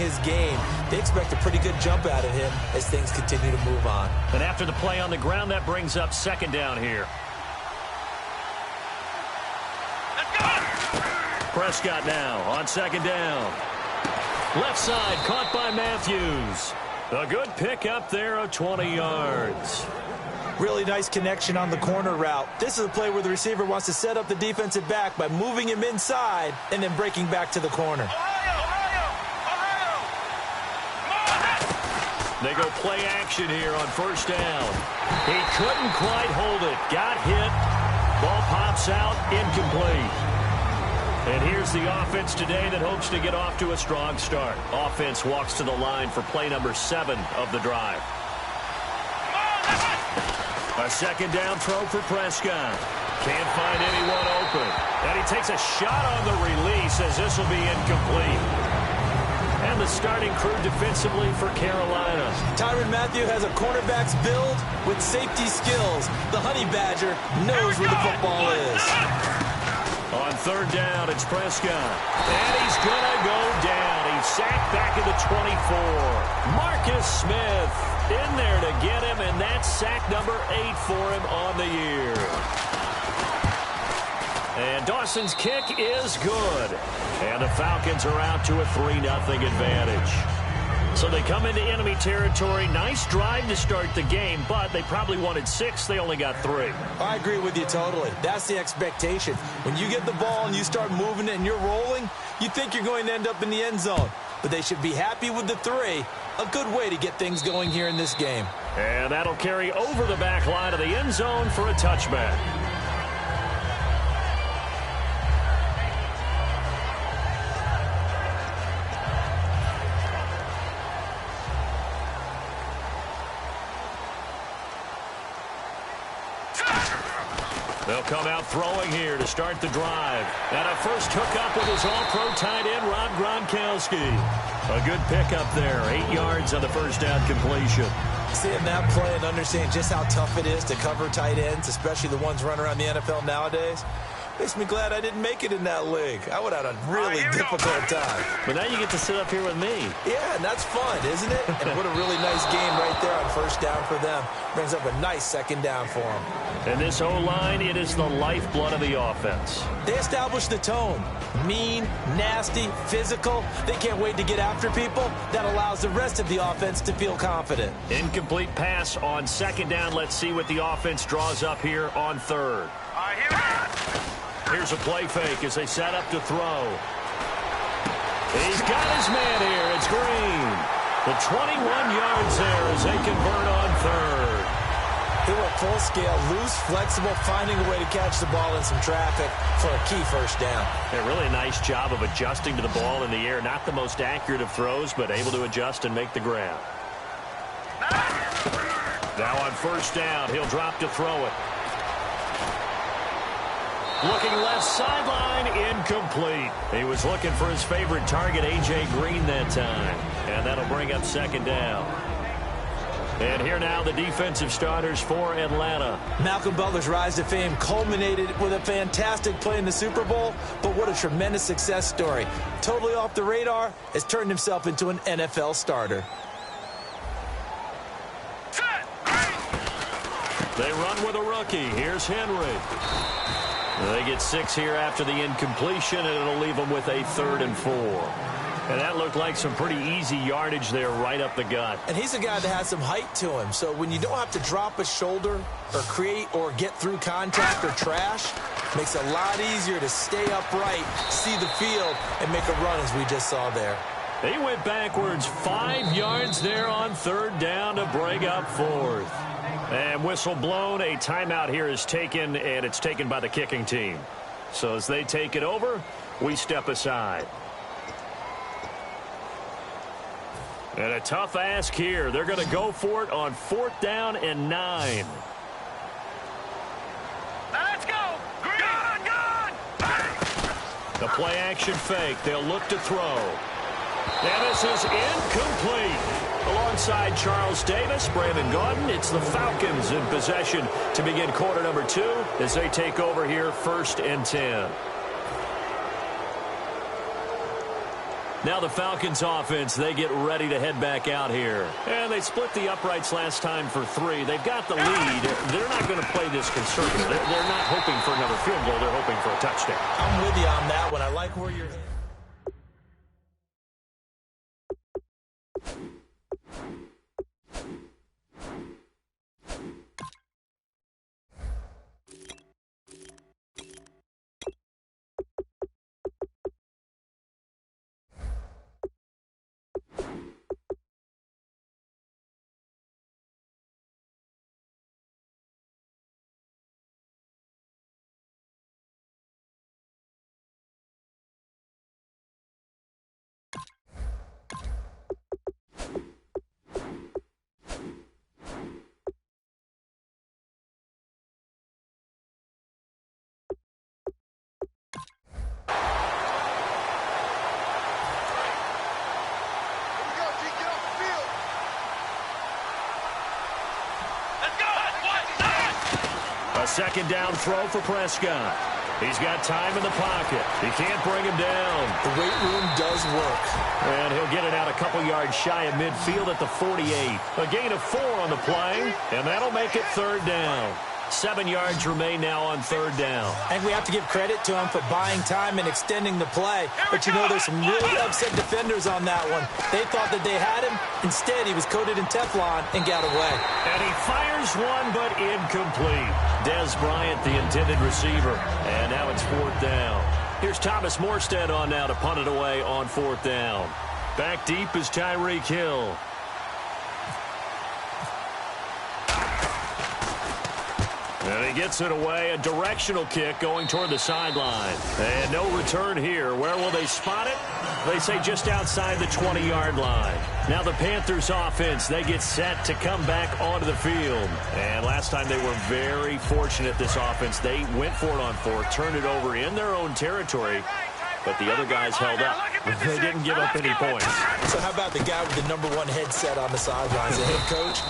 his game. They expect a pretty good jump out of him as things continue to move on. And after the play on the ground, that brings up second down here. Prescott now on second down. Left side caught by Matthews. A good pickup there of 20 yards. Really nice connection on the corner route. This is a play where the receiver wants to set up the defensive back by moving him inside and then breaking back to the corner. They go play action here on first down. He couldn't quite hold it. Got hit. Ball pops out. Incomplete. And here's the offense today that hopes to get off to a strong start. Offense walks to the line for play number 7 of the drive. A second down throw for Prescott. Can't find anyone open. And he takes a shot on the release as this will be incomplete. And the starting crew defensively for Carolina. Tyrann Mathieu has a cornerback's build with safety skills. The Honey Badger knows where the football is. On third down, it's Prescott. And he's going to go down. He's sacked back at the 24. Marcus Smith in there to get him, and that's sack number 8 for him on the year. And Dawson's kick is good. And the Falcons are out to a 3-0 advantage. So they come into enemy territory. Nice drive to start the game, but they probably wanted 6. They only got 3. I agree with you totally. That's the expectation. When you get the ball and you start moving it and you're rolling, you think you're going to end up in the end zone. But they should be happy with the 3. A good way to get things going here in this game. And that'll carry over the back line of the end zone for a touchback. They'll come out throwing here to start the drive. And a first hookup with his all-pro tight end, Rob Gronkowski. A good pickup there. 8 yards on the first down completion. Seeing that play and understanding just how tough it is to cover tight ends, especially the ones running around the NFL nowadays, makes me glad I didn't make it in that league. I would have had a really difficult time. But now you get to sit up here with me. Yeah, and that's fun, isn't it? And what a really nice game right there on first down for them. Brings up a nice second down for them. And this O-line, it is the lifeblood of the offense. They establish the tone. Mean, nasty, physical. They can't wait to get after people. That allows the rest of the offense to feel confident. Incomplete pass on second down. Let's see what the offense draws up here on third. Here's a play fake as they set up to throw. He's got his man here. It's Green. The 21 yards there as they convert on third. They went full scale, loose, flexible, finding a way to catch the ball in some traffic for a key first down. A really nice job of adjusting to the ball in the air. Not the most accurate of throws, but able to adjust and make the grab. Now on first down, he'll drop to throw it. Looking left sideline, incomplete. He was looking for his favorite target, A.J. Green, that time. And that'll bring up second down. And here now the defensive starters for Atlanta. Malcolm Butler's rise to fame culminated with a fantastic play in the Super Bowl, but what a tremendous success story. Totally off the radar, has turned himself into an NFL starter. They run with a rookie. Here's Henry. They get 6 here after the incompletion, and it'll leave them with a 3rd and 4. And that looked like some pretty easy yardage there right up the gut. And he's a guy that has some height to him, so when you don't have to drop a shoulder or create or get through contact or trash, makes it a lot easier to stay upright, see the field, and make a run as we just saw there. They went backwards 5 yards there on third down to bring up 4th. And whistle blown, a timeout here is taken, and it's taken by the kicking team. So as they take it over, we step aside. And a tough ask here. They're going to go for it on 4th down and 9. Let's go! Good! The play action fake. They'll look to throw. And this is incomplete. Alongside Charles Davis, Brandon Gaudin, it's the Falcons in possession to begin quarter number 2 as they take over here 1st and 10. Now the Falcons offense, they get ready to head back out here. And they split the uprights last time for 3. They've got the lead. They're not going to play this conservative. They're not hoping for another field goal. They're hoping for a touchdown. I'm with you on that one. I like where you're... A second down throw for Prescott. He's got time in the pocket. He can't bring him down. The weight room does work. And he'll get it out a couple yards shy of midfield at the 48. A gain of 4 on the play, and that'll make it 3rd down. 7 yards remain now on 3rd down. And we have to give credit to him for buying time and extending the play. But, you know, there's some really upset defenders on that one. They thought that they had him. Instead, he was coated in Teflon and got away. And he fires one, but incomplete. Des Bryant, the intended receiver. And now it's 4th down. Here's Thomas Morstead on now to punt it away on 4th down. Back deep is Tyreek Hill. And he gets it away, a directional kick going toward the sideline. And no return here. Where will they spot it? They say just outside the 20-yard line. Now the Panthers offense, they get set to come back onto the field. And last time they were very fortunate, this offense. They went for it on 4th, turned it over in their own territory. But the other guys held up. They didn't give up any points. So how about the guy with the #1 headset on the sidelines, the head coach?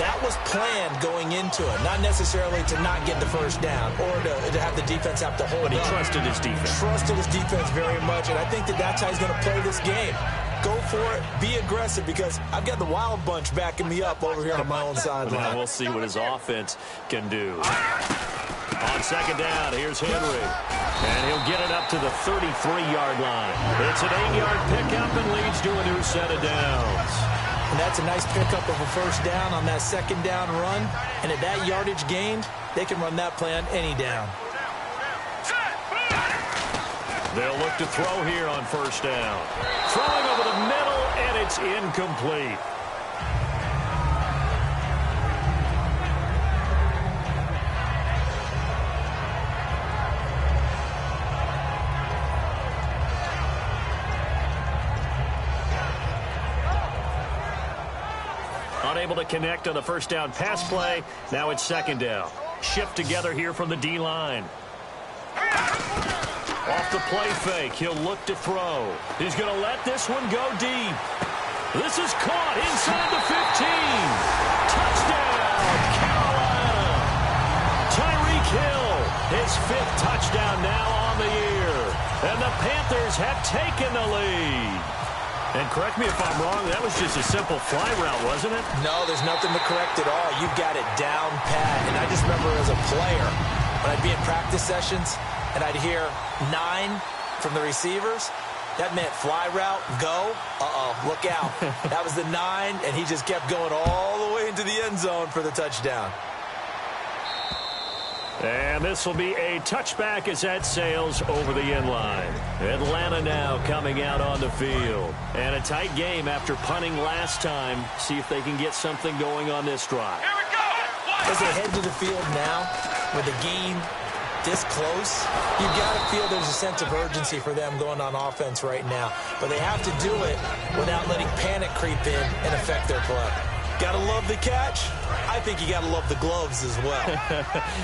That was planned going into it, not necessarily to not get the first down or to have the defense have to hold But he up. trusted his defense. Trusted his defense very much, and I think that that's how he's going to play this game. Go for it, be aggressive, because I've got the wild bunch backing me up over here on my own sideline. Now we'll see what his offense can do. On 2nd down, here's Henry. And he'll get it up to the 33-yard line. It's an 8-yard pickup and leads to a new set of downs. And that's a nice pickup of a 1st down on that 2nd down run. And at that yardage gained, they can run that play on any down. They'll look to throw here on 1st down. Throwing over the middle, and it's incomplete. Unable to connect on the 1st down pass play. Now it's 2nd down. Shift together here from the D-line. Off the play fake, he'll look to throw. He's going to let this one go deep. This is caught inside the 15. Touchdown, Carolina. Tyreek Hill, his 5th touchdown now on the year. And the Panthers have taken the lead. And correct me if I'm wrong, that was just a simple fly route, wasn't it? No, there's nothing to correct at all. You've got it down pat. And I just remember as a player, when I'd be in practice sessions, and I'd hear 9 from the receivers, that meant fly route, go, look out. That was the 9, and he just kept going all the way into the end zone for the touchdown. And this will be a touchback as that sails over the end line. Atlanta now coming out on the field. And a tight game after punting last time. See if they can get something going on this drive. Here we go! As they head to the field now, with the game this close, you've got to feel there's a sense of urgency for them going on offense right now. But they have to do it without letting panic creep in and affect their play. Gotta love the catch. I think you gotta love the gloves as well.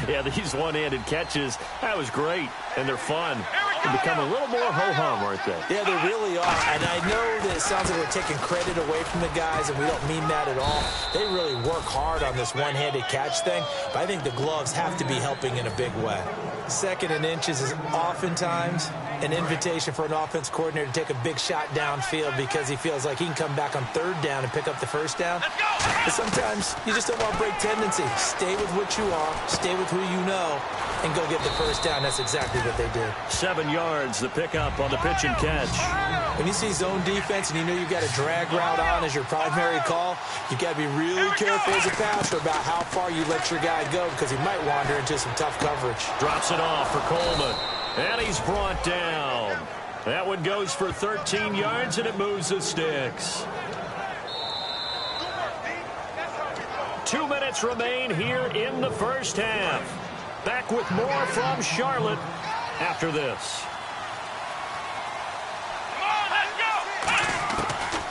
Yeah, these one-handed catches, that was great, and they're fun. They become a little more ho-hum, aren't they? Yeah, they really are. And I know that it sounds like we're taking credit away from the guys, and we don't mean that at all. They really work hard on this one-handed catch thing, but I think the gloves have to be helping in a big way. 2nd and inches is oftentimes an invitation for an offense coordinator to take a big shot downfield because he feels like he can come back on third down and pick up the first down. But sometimes you just don't want to break tendency. Stay with what you are, stay with who you know, and go get the first down. That's exactly what they did. 7 yards, the pickup on the pitch and catch. When you see zone defense and you know you've got a drag route on as your primary call, you've got to be really careful as a passer about how far you let your guy go because he might wander into some tough coverage. Drops it off for Coleman. And he's brought down. That one goes for 13 yards, and it moves the sticks. 2 minutes remain here in the first half. Back with more from Charlotte after this.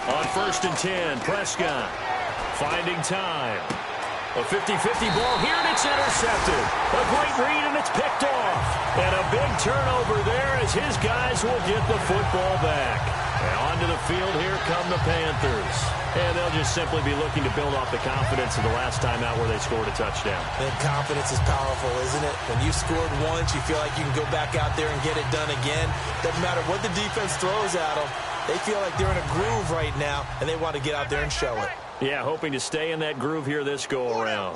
On 1st and 10, Prescott finding time. A 50-50 ball here, and it's intercepted. A great read, and it's picked off. And a big turnover there as his guys will get the football back. And onto the field, here come the Panthers. And they'll just simply be looking to build off the confidence of the last time out where they scored a touchdown. And confidence is powerful, isn't it? When you scored once, you feel like you can go back out there and get it done again. Doesn't matter what the defense throws at them. They feel like they're in a groove right now, and they want to get out there and show it. Yeah, hoping to stay in that groove here this go-around.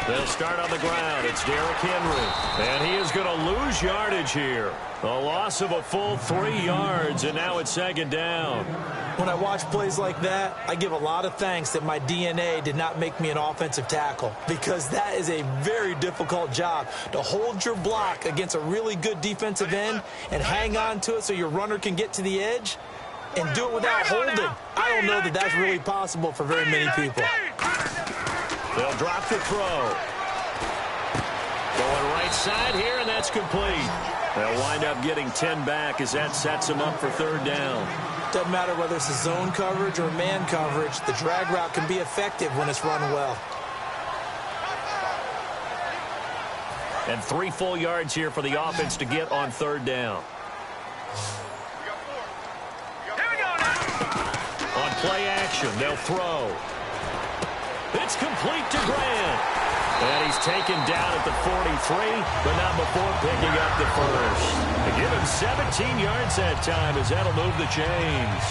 They'll start on the ground. It's Derrick Henry. And he is going to lose yardage here. A loss of a full 3 yards, and now it's 2nd down. When I watch plays like that, I give a lot of thanks that my DNA did not make me an offensive tackle, because that is a very difficult job to hold your block against a really good defensive end and hang on to it so your runner can get to the edge and do it without holding. I don't know that that's really possible for very many people. They'll drop the throw. Going right side here, and that's complete. They'll wind up getting 10 back as that sets them up for 3rd down. Doesn't matter whether it's a zone coverage or man coverage, the drag route can be effective when it's run well. And 3 full yards here for the offense to get on 3rd down. On play action, they'll throw. It's complete to Grant. And he's taken down at the 43, but not before picking up the first. They give him 17 yards that time as that'll move the chains.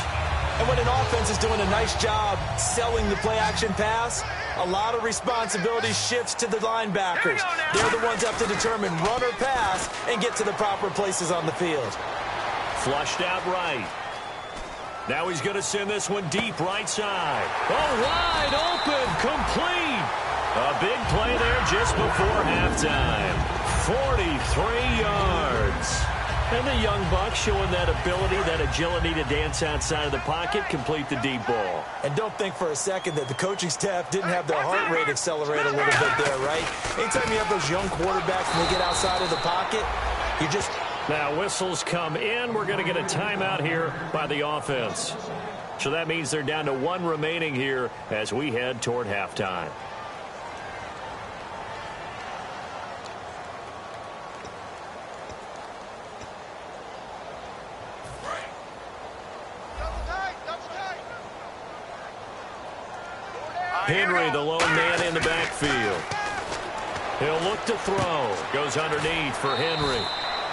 And when an offense is doing a nice job selling the play-action pass, a lot of responsibility shifts to the linebackers. They're the ones that have to determine run or pass and get to the proper places on the field. Flushed out right. Now he's going to send this one deep right side. Oh, wide open, complete. A big play there just before halftime. 43 yards. And the young buck showing that ability, that agility to dance outside of the pocket, complete the deep ball. And don't think for a second that the coaching staff didn't have their heart rate accelerate a little bit there, right? Anytime you have those young quarterbacks and they get outside of the pocket, you just... Now whistles come in. We're going to get a timeout here by the offense. So that means they're down to 1 remaining here as we head toward halftime. Henry, the lone man in the backfield. He'll look to throw. Goes underneath for Henry.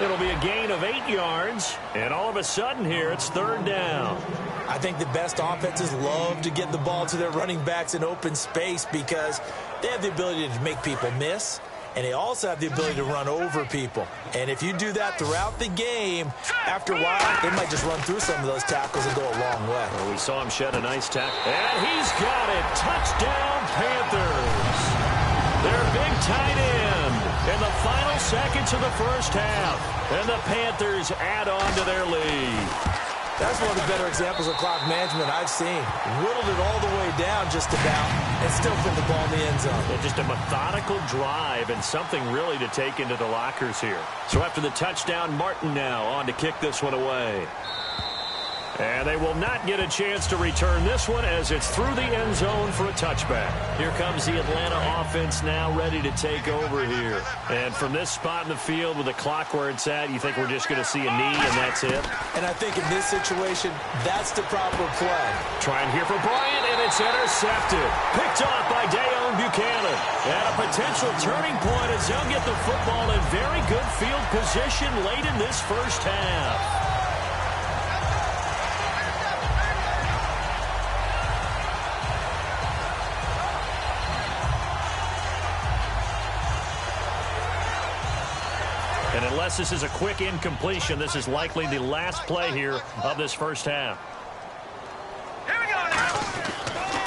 It'll be a gain of 8 yards. And all of a sudden here, it's 3rd down. I think the best offenses love to get the ball to their running backs in open space because they have the ability to make people miss. And they also have the ability to run over people. And if you do that throughout the game, after a while, they might just run through some of those tackles and go a long way. Well, we saw him shed a nice tackle. And he's got it. Touchdown, Panthers. Their big tight end in the final seconds of the first half. And the Panthers add on to their lead. That's one of the better examples of clock management I've seen. Whittled it all the way down just about and still put the ball in the end zone. Yeah, just a methodical drive and something really to take into the lockers here. So after the touchdown, Martin now on to kick this one away. And they will not get a chance to return this one as it's through the end zone for a touchback. Here comes the Atlanta offense now ready to take over here. And from this spot in the field with the clock where it's at, you think we're just going to see a knee and that's it? And I think in this situation, that's the proper play. Trying here for Bryant, and it's intercepted. Picked off by Dayon Buchanan. And a potential turning point as they'll get the football in very good field position late in this first half. And unless this is a quick incompletion, this is likely the last play here of this first half.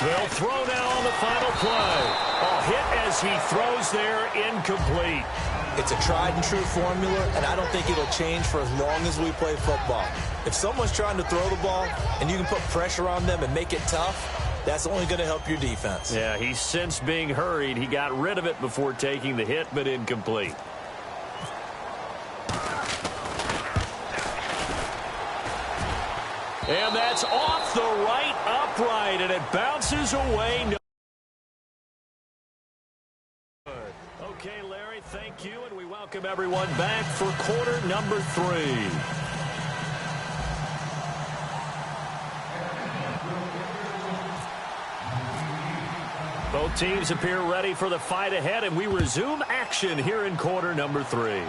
They'll throw now on the final play. A hit as he throws there, incomplete. It's a tried and true formula, and I don't think it'll change for as long as we play football. If someone's trying to throw the ball and you can put pressure on them and make it tough, that's only going to help your defense. Yeah, he's since being hurried. He got rid of it before taking the hit, but incomplete. And that's off the right upright, and it bounces away. Okay, Larry, thank you, and we welcome everyone back for quarter number 3. Both teams appear ready for the fight ahead, and we resume action here in quarter number 3.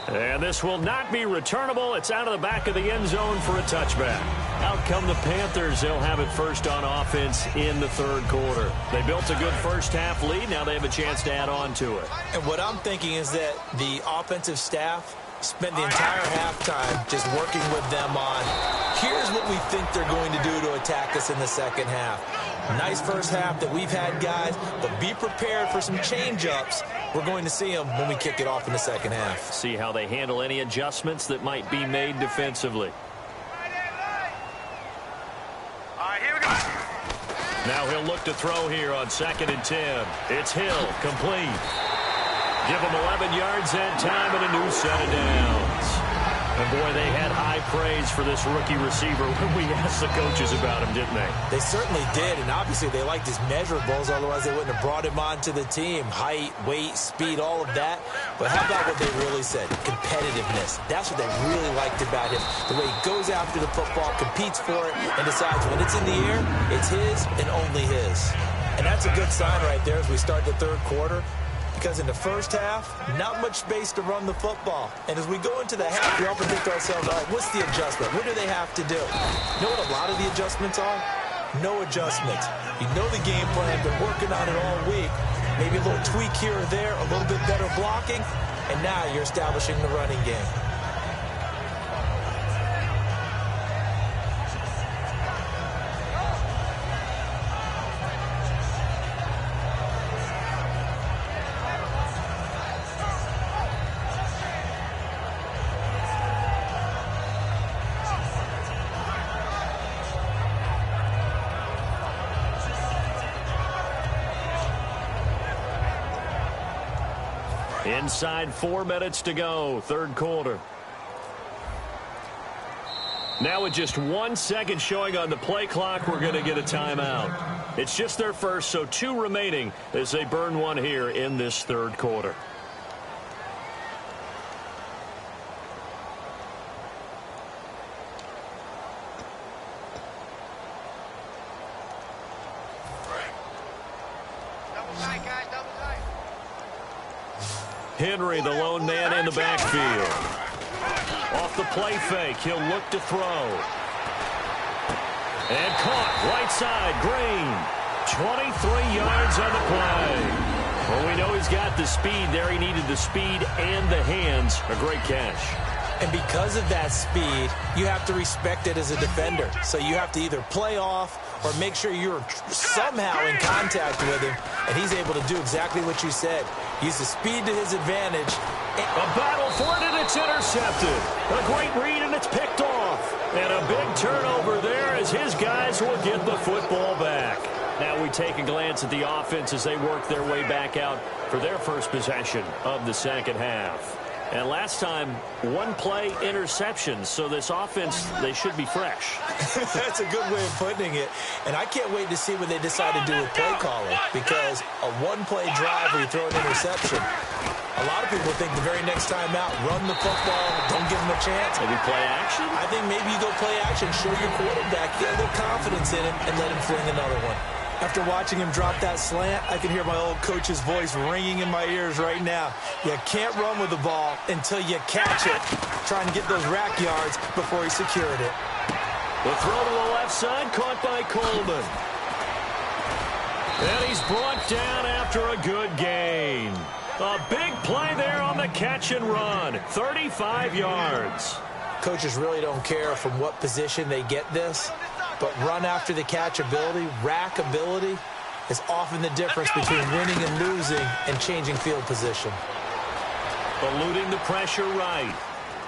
And this will not be returnable. It's out of the back of the end zone for a touchback. Out come the Panthers. They'll have it first on offense in the third quarter. They built a good first half lead. Now they have a chance to add on to it. And what I'm thinking is that the offensive staff spent the entire halftime just working with them on, here's what we think they're going to do to attack us in the second half. Nice first half that we've had, guys, but be prepared for some change-ups. We're going to see them when we kick it off in the second half. See how they handle any adjustments that might be made defensively. All right, here we go. Now he'll look to throw here on 2nd and 10. It's Hill, complete. Give him 11 yards that time and a new set of downs. And, boy, they had high praise for this rookie receiver when we asked the coaches about him, didn't they? They certainly did, and obviously they liked his measurables. Otherwise, they wouldn't have brought him onto the team. Height, weight, speed, all of that. But how about what they really said? Competitiveness. That's what they really liked about him. The way he goes after the football, competes for it, and decides when it's in the air, it's his and only his. And that's a good sign right there as we start the third quarter. Because in the first half, not much space to run the football. And as we go into the half, we often think to ourselves, all right, what's the adjustment? What do they have to do? You know what a lot of the adjustments are? No adjustments. You know the game plan, been working on it all week. Maybe a little tweak here or there, a little bit better blocking, and now you're establishing the running game. Inside 4 minutes to go, third quarter. Now with just 1 second showing on the play clock, we're going to get a timeout. It's just their first, so 2 remaining as they burn one here in this third quarter. Henry, the lone man in the backfield. Off the play fake, he'll look to throw. And caught, right side, Green. 23 yards on the play. Well, we know he's got the speed there. He needed the speed and the hands. A great catch. And because of that speed, you have to respect it as a defender. So you have to either play off or make sure you're somehow in contact with him, and he's able to do exactly what you said. Use the speed to his advantage. A battle for it, and it's intercepted. A great read, and it's picked off. And a big turnover there as his guys will get the football back. Now we take a glance at the offense as they work their way back out for their first possession of the second half. And last time, 1 play interception, so this offense, they should be fresh. That's a good way of putting it. And I can't wait to see what they decide to do with play calling, because a 1-play drive where you throw an interception, A lot of people think the very next time out, run the football, don't give him a chance. Maybe play action? I think maybe you go play action, show your quarterback, get a little confidence in him, and let him fling another one. After watching him drop that slant, I can hear my old coach's voice ringing in my ears right now. You can't run with the ball until you catch it. Trying to get those rack yards before he secured it. The throw to the left side, caught by Coleman. And he's brought down after a good gain. A big play there on the catch and run. 35 yards. Coaches really don't care from what position they get this, but run after the catch ability, rack ability, is often the difference between winning and losing and changing field position. Eluding the pressure right.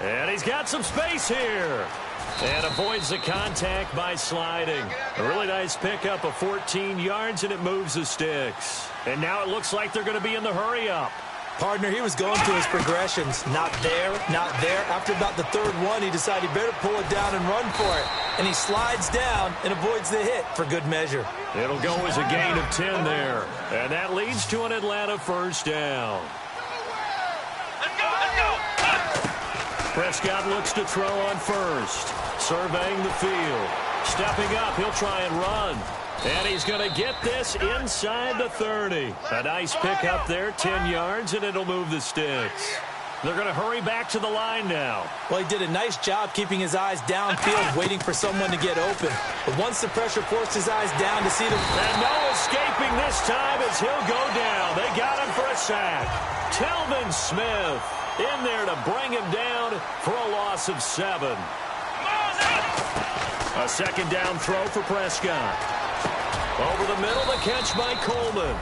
And he's got some space here. And avoids the contact by sliding. A really nice pickup of 14 yards, and it moves the sticks. And now it looks like they're going to be in the hurry-up. Partner, he was going through his progressions. Not there, not there. After about the third one, he decided he better pull it down and run for it. And he slides down and avoids the hit for good measure. It'll go as a gain of 10 there. And that leads to an Atlanta first down. Prescott looks to throw on first. Surveying the field. Stepping up, he'll try and run. And he's going to get this inside the 30. A nice pickup there, 10 yards, and it'll move the sticks. They're going to hurry back to the line now. Well, he did a nice job keeping his eyes downfield, waiting for someone to get open. But once the pressure forced his eyes down to see the... And no escaping this time as he'll go down. They got him for a sack. Telvin Smith in there to bring him down for a loss of 7. A second down throw for Prescott. Over the middle, the catch by Coleman.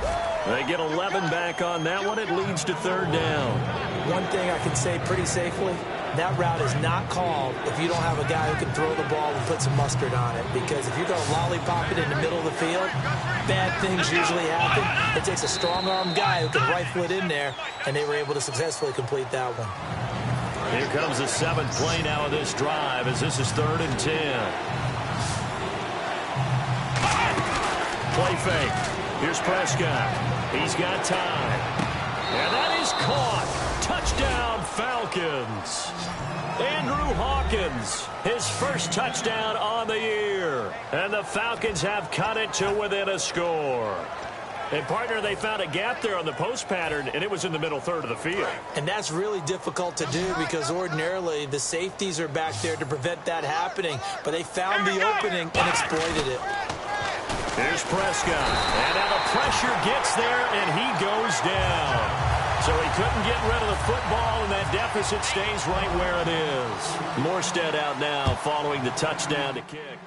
They get 11 back on that one. It leads to third down. One thing I can say pretty safely, that route is not called if you don't have a guy who can throw the ball and put some mustard on it. Because if you're going to lollipop it in the middle of the field, bad things usually happen. It takes a strong-armed guy who can rifle it in there, and they were able to successfully complete that one. Here comes the 7th play now of this drive as this is 3rd and 10. Play fake. Here's Prescott. He's got time. And that is caught. Touchdown, Falcons. Andrew Hawkins, his first touchdown on the year. And the Falcons have cut it to within a score. And, partner, they found a gap there on the post pattern, and it was in the middle third of the field. And that's really difficult to do because ordinarily the safeties are back there to prevent that happening. But they found the opening and exploited it. Here's Prescott. And now the pressure gets there, and he goes down. So he couldn't get rid of the football, and that deficit stays right where it is. Morstead out now following the touchdown to kick.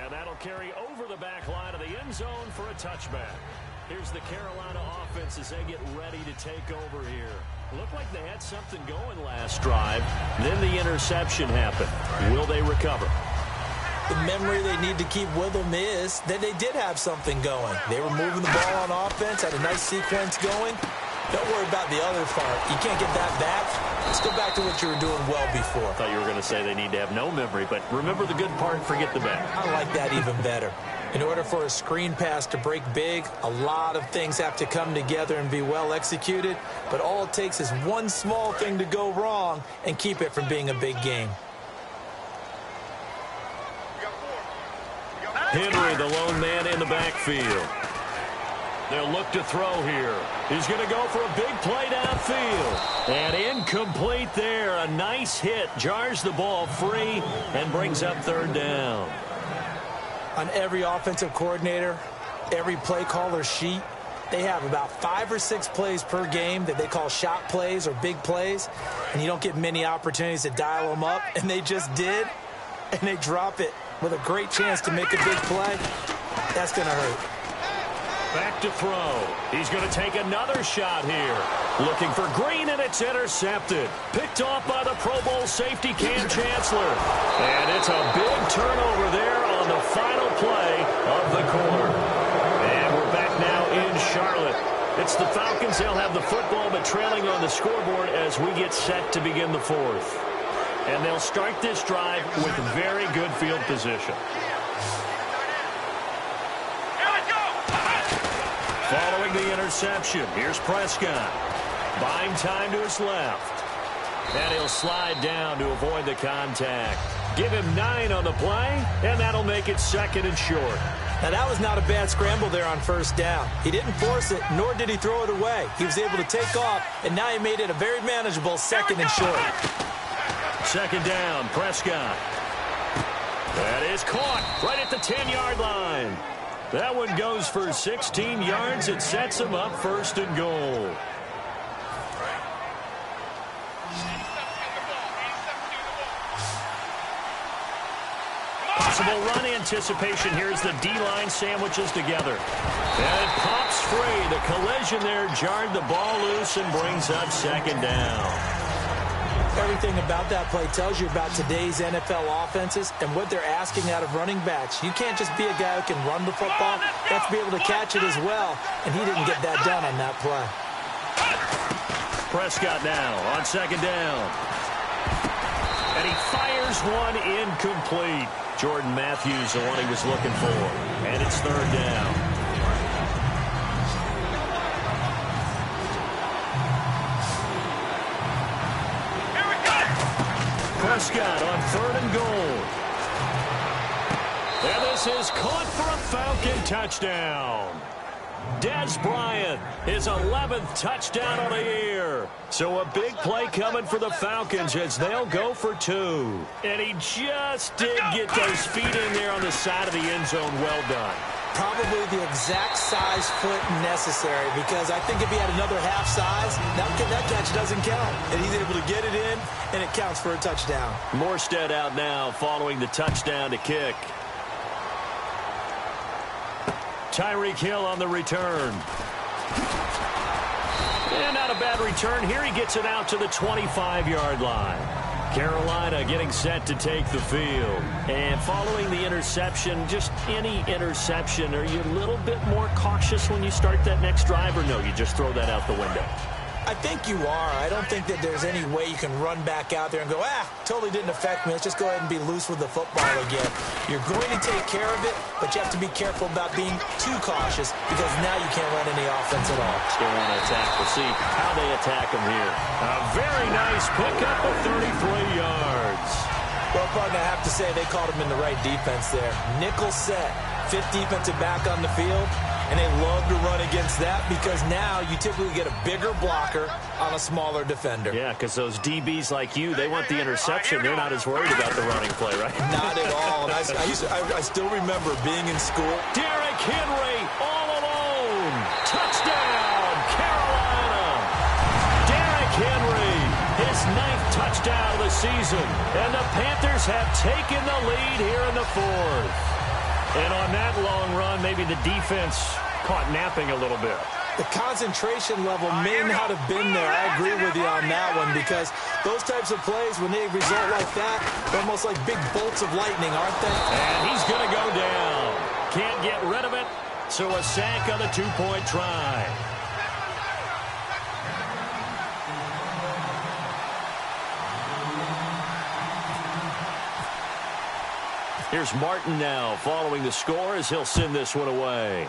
And that'll carry over the back line of the end zone for a touchback. Here's the Carolina offense as they get ready to take over here. Looked like they had something going last drive. Then the interception happened. Will they recover? The memory they need to keep with them is that they did have something going. They were moving the ball on offense, had a nice sequence going. Don't worry about the other part. You can't get that back. Let's go back to what you were doing well before. I thought you were going to say they need to have no memory, but remember the good part, forget the bad. I like that even better. In order for a screen pass to break big, a lot of things have to come together and be well executed, but all it takes is one small thing to go wrong and keep it from being a big game. Henry, the lone man in the backfield. They'll look to throw here. He's going to go for a big play downfield. And incomplete there. A nice hit. Jars the ball free and brings up third down. On every offensive coordinator, every play caller sheet, they have about 5 or 6 plays per game that they call shot plays or big plays. And you don't get many opportunities to dial them up. And they just did. And they drop it with a great chance to make a big play. That's going to hurt. Back to throw. He's going to take another shot here. Looking for Green, and it's intercepted. Picked off by the Pro Bowl safety Cam Chancellor. And it's a big turnover there on the final play of the quarter. And we're back now in Charlotte. It's the Falcons. They'll have the football, but trailing on the scoreboard as we get set to begin the fourth. And they'll start this drive with very good field position. Following following the interception. Here's Prescott. Buying time to his left. And he'll slide down to avoid the contact. Give him 9 on the play, and that'll make it 2nd and short. Now, that was not a bad scramble there on 1st down. He didn't force it, nor did he throw it away. He was able to take off, and now he made it a very manageable 2nd and short. 2nd down, Prescott. That is caught right at the 10-yard line. That one goes for 16 yards. It sets him up 1st and goal. Possible run anticipation. Here's the D-line sandwiches together. And it pops free. The collision there jarred the ball loose and brings up 2nd down. Everything about that play tells you about today's NFL offenses and what they're asking out of running backs. You can't just be a guy who can run the football. You have to be able to catch it as well, and he didn't get that done on that play. Prescott now on 2nd down. And he fires one incomplete. Jordan Matthews, the one he was looking for. And it's 3rd down. Prescott on 3rd and goal. And this is caught for a Falcon touchdown. Dez Bryant, his 11th touchdown on the year. So a big play coming for the Falcons as they'll go for 2. And he just did get those feet in there on the side of the end zone. Well done. Probably the exact size foot necessary, because I think if he had another half size, that catch doesn't count. And he's able to get it in, and it counts for a touchdown. Morstead out now following the touchdown to kick. Tyreek Hill on the return. And not a bad return here. He gets it out to the 25-yard line. Carolina getting set to take the field. And following the interception, just any interception, are you a little bit more cautious when you start that next drive, or no, you just throw that out the window? I think you are. I don't think that there's any way you can run back out there and go, totally didn't affect me. Let's just go ahead and be loose with the football again. You're going to take care of it, but you have to be careful about being too cautious, because now you can't run any offense at all. Still want to attack. We'll see how they attack him here. A very nice pickup of 33 yards. Well, partner, I have to say they called him in the right defense there. Nickel set, 5th defensive back on the field. And they love to run against that, because now you typically get a bigger blocker on a smaller defender. Yeah, because those DBs like you, they want the interception. They're not as worried about the running play, right? Not at all. And I still remember being in school. Derrick Henry all alone. Touchdown, Carolina. Derrick Henry, his 9th touchdown of the season. And the Panthers have taken the lead here in the 4th. And on that long run, maybe the defense caught napping a little bit. The concentration level may not have been there. I agree with you on that one, because those types of plays, when they result like that, they're almost like big bolts of lightning, aren't they? And he's going to go down. Can't get rid of it, so a sack on the 2-point try. Here's Martin now following the score as he'll send this one away.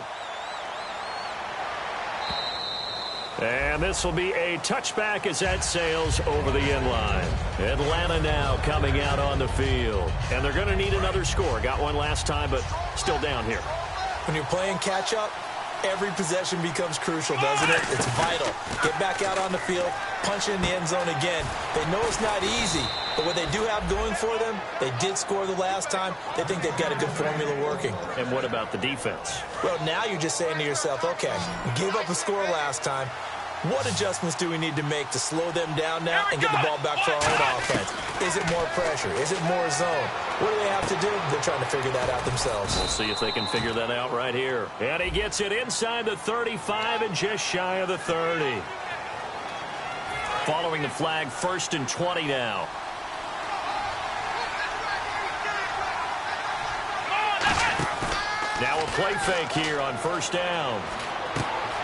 And this will be a touchback as that sails over the end line. Atlanta now coming out on the field. And they're going to need another score. Got one last time, but still down here. When you're playing catch-up, every possession becomes crucial, doesn't it? It's vital. Get back out on the field, punch it in the end zone again. They know it's not easy, but what they do have going for them, they did score the last time. They think they've got a good formula working. And what about the defense? Well, now you're just saying to yourself, okay, we gave up a score last time. What adjustments do we need to make to slow them down now and get the ball back for our own offense? Is it more pressure? Is it more zone? What do they have to do? They're trying to figure that out themselves. We'll see if they can figure that out right here. And he gets it inside the 35 and just shy of the 30. Following the flag, 1st and 20 now. Now a play fake here on 1st down.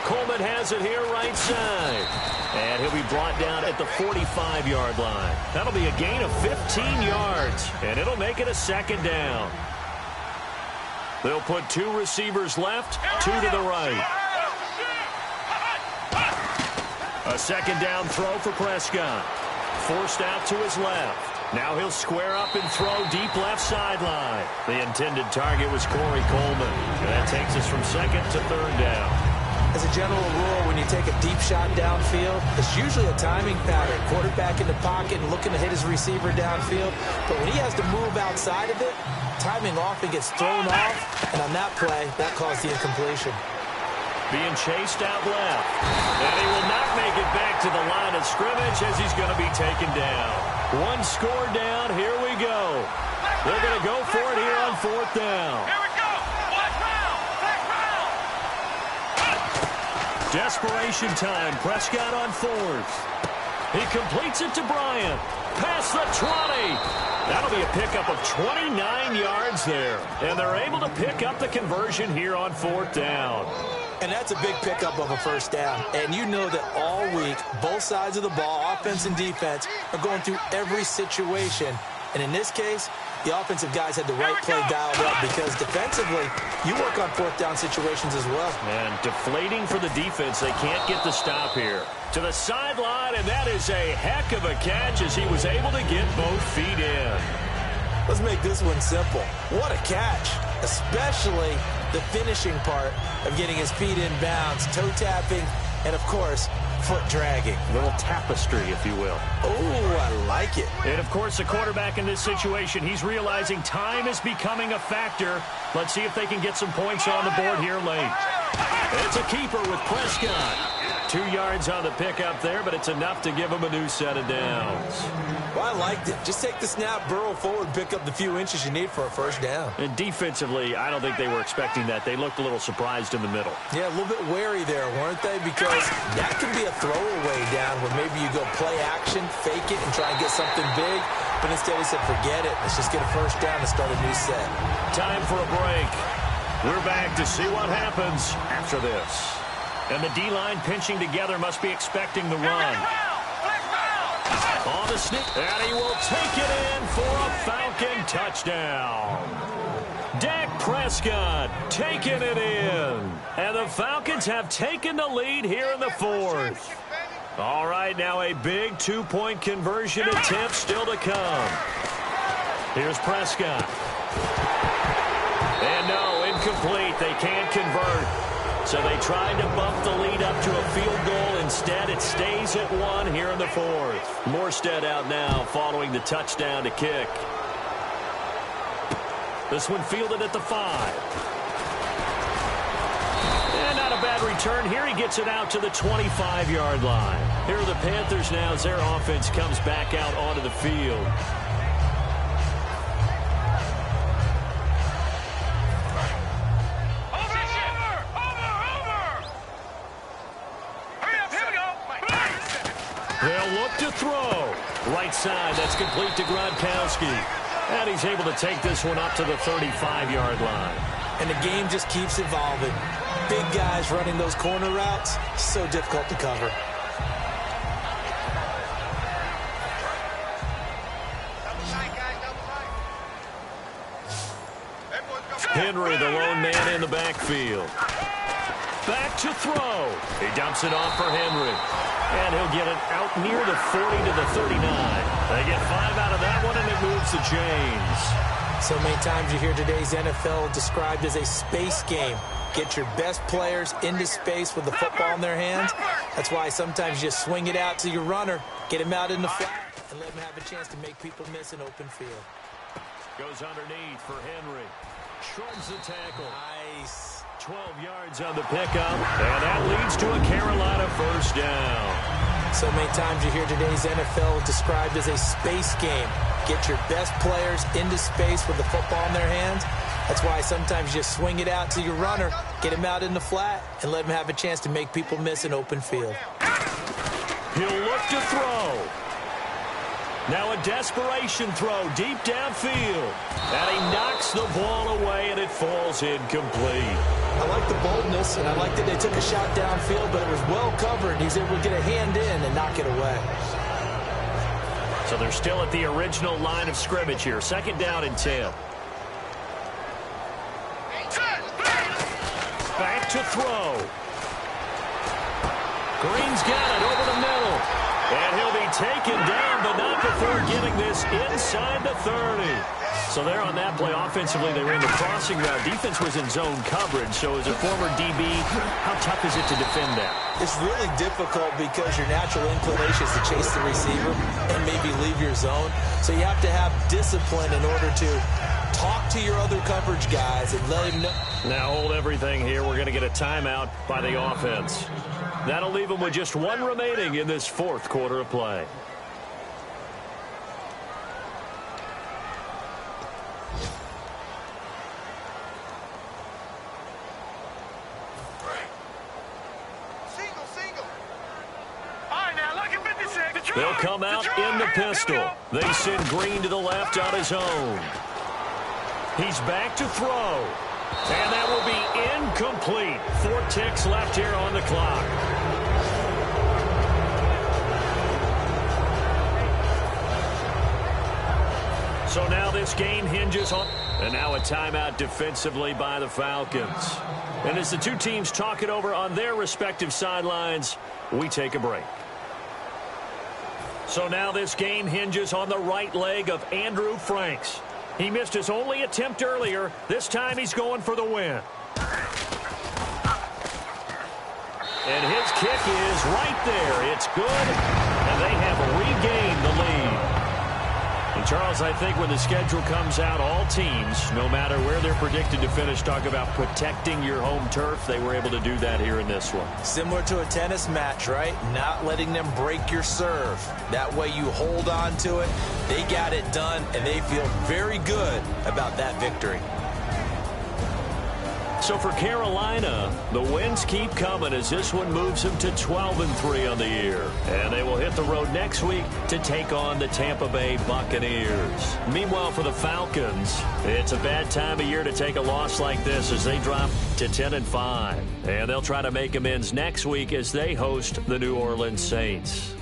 Coleman has it here right side. And he'll be brought down at the 45-yard line. That'll be a gain of 15 yards. And it'll make it a 2nd down. They'll put 2 receivers left, 2 to the right. A second down throw for Prescott. Forced out to his left. Now he'll square up and throw deep left sideline. The intended target was Corey Coleman. And that takes us from second to third down. As a general rule, when you take a deep shot downfield, it's usually a timing pattern. Quarterback in the pocket and looking to hit his receiver downfield. But when he has to move outside of it, timing often gets thrown off. And on that play, that caused the incompletion. Being chased out left. And he will not make it back to the line of scrimmage as he's going to be taken down. One score down. Here we go. They're going to go for it here on fourth down. Here we go. Black round. Black round. Desperation time. Prescott on fourth. He completes it to Bryant. Past the 20. That'll be a pickup of 29 yards there. And they're able to pick up the conversion here on fourth down. And that's a big pickup of a first down. And you know that all week, both sides of the ball, offense and defense, are going through every situation. And in this case, the offensive guys had the right play dialed up because defensively, you work on fourth down situations as well. And deflating for the defense. They can't get the stop here. To the sideline, and that is a heck of a catch as he was able to get both feet in. Let's make this one simple. What a catch, especially the finishing part of getting his feet in bounds, toe tapping, and of course, foot dragging. A little tapestry, if you will. Oh, I like it. And of course, the quarterback in this situation, he's realizing time is becoming a factor. Let's see if they can get some points on the board here late. It's a keeper with Prescott. 2 yards on the pickup there, but it's enough to give him a new set of downs. Well, I liked it. Just take the snap, burrow forward, pick up the few inches you need for a first down. And defensively, I don't think they were expecting that. They looked a little surprised in the middle. Yeah, a little bit wary there, weren't they? Because that can be a throwaway down where maybe you go play action, fake it, and try and get something big. But instead he said, forget it. Let's just get a first down and start a new set. Time for a break. We're back to see what happens after this. And the D-line pinching together must be expecting the run. On the sneak, and he will take it in for a Falcon touchdown. Dak Prescott taking it in. And the Falcons have taken the lead here in the fourth. All right, now a big two-point conversion attempt still to come. Here's Prescott. And no, incomplete. They can't convert. So they tried to bump the lead up to a field goal. Instead, it stays at 1 here in the fourth. Morstead out now following the touchdown to kick. This one fielded at the 5. And not a bad return here. He gets it out to the 25-yard line. Here are the Panthers now as their offense comes back out onto the field. They'll look to throw. Right side, that's complete to Gronkowski. And he's able to take this one up to the 35-yard line. And the game just keeps evolving. Big guys running those corner routes, so difficult to cover. Henry, the lone man in the backfield. Back to throw. He dumps it off for Henry. And he'll get it out near the 40 to the 39. They get 5 out of that one, and it moves the chains. So many times you hear today's NFL described as a space game. Get your best players into space with the football in their hands. That's why sometimes you just swing it out to your runner, get him out in the flat, and let him have a chance to make people miss an open field. Goes underneath for Henry. Shortens the tackle. Nice. 12 yards on the pickup, and that leads to a Carolina first down. So many times you hear today's NFL described as a space game. Get your best players into space with the football in their hands. That's why sometimes you swing it out to your runner, get him out in the flat, and let him have a chance to make people miss an open field. He'll look to throw. Now a desperation throw deep downfield. And he knocks the ball away, and it falls incomplete. I like the boldness, and I like that they took a shot downfield, but it was well covered. He's able to get a hand in and knock it away. So they're still at the original line of scrimmage here. Second down and 10. Back to throw. Green's got it over the middle. And he'll be taken down, but not before getting this inside the 30. So there on that play, offensively, they ran the crossing route. Defense was in zone coverage, so as a former DB, how tough is it to defend that? It's really difficult because your natural inclination is to chase the receiver and maybe leave your zone. So you have to have discipline in order to talk to your other coverage guys and let him know. Now hold everything here. We're going to get a timeout by the offense. That'll leave them with just one remaining in this fourth quarter of play. They'll come out in the pistol. They send Green to the left on his own. He's back to throw. And that will be incomplete. 4 ticks left here on the clock. So now this game hinges on... And now a timeout defensively by the Falcons. And as the two teams talk it over on their respective sidelines, we take a break. So now this game hinges on the right leg of Andrew Franks. He missed his only attempt earlier. This time he's going for the win. And his kick is right there. It's good, and they have regained the lead. And Charles, I think when the schedule comes out, all teams, no matter where they're predicted to finish, talk about protecting your home turf. They were able to do that here in this one. Similar to a tennis match, right? Not letting them break your serve. That way you hold on to it. They got it done, and they feel very good about that victory. So for Carolina, the wins keep coming as this one moves them to 12-3 on the year. And they will hit the road next week to take on the Tampa Bay Buccaneers. Meanwhile, for the Falcons, it's a bad time of year to take a loss like this as they drop to 10-5. And they'll try to make amends next week as they host the New Orleans Saints.